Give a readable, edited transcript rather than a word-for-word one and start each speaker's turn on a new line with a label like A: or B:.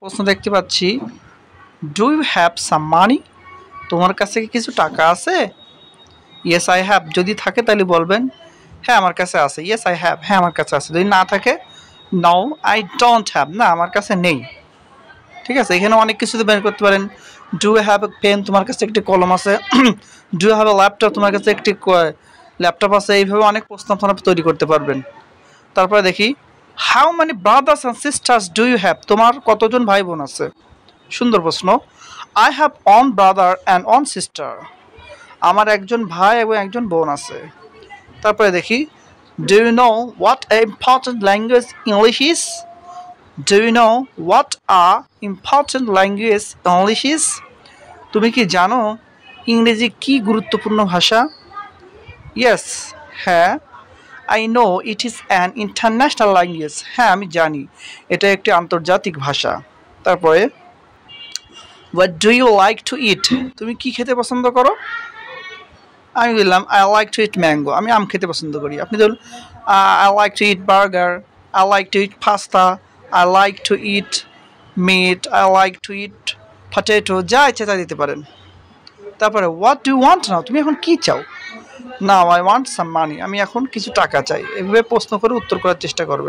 A: প্রশ্ন দেখতে পাচ্ছি, ডু ইউ হ্যাভ সাম মানি? তোমার কাছে কি কিছু টাকা আছে? ইয়েস আই হ্যাভ যদি থাকে তাহলে বলবেন হ্যাঁ আমার কাছে আছে। ইয়েস আই হ্যাভ, হ্যাঁ আমার কাছে আছে। যদি না থাকে, নো আই ডোন্ট হ্যাভ, না আমার কাছে নেই। ঠিক আছে, এখানে অনেক কিছু বের করতে পারেন। Do you have a pen, তোমার কাছে একটি কলম আছে। Do you have a laptop, তোমার কাছে একটি ল্যাপটপ আছে। এইভাবে অনেক প্রশ্ন আপনারা তৈরি করতে পারবেন। তারপরে দেখি, how many brothers and sisters do you have? তোমার কতজন ভাই বোন আছে? সুন্দর প্রশ্ন। I have one brother and one sister. আমার একজন ভাই এবং একজন বোন আছে। তারপরে দেখি, do you know what a important language English is? Do you know what a important language English is? তুমি কি জানো ইংরেজি কি গুরুত্বপূর্ণ ভাষা? ইয়েস, হ্যাঁ। I know it is an international language, হ্যাঁ আমি জানি এটা একটি আন্তর্জাতিক ভাষা। তারপরে, what do you like to eat? তুমি কি খেতে পছন্দ করো? আমি বললাম I like to eat mango, আমি আম খেতে পছন্দ করি। আপনি ধরুন I like to eat burger, I like to eat pasta, I like to eat meat, I like to eat potato, যা ইচ্ছে তা দিতে পারেন। তারপরে, what do you want now? তুমি এখন কি চাও? নাও আই ওয়ান্ট সাম মানি, আমি এখন কিছু টাকা চাই। এভাবে প্রশ্ন করে উত্তর করার চেষ্টা করবে।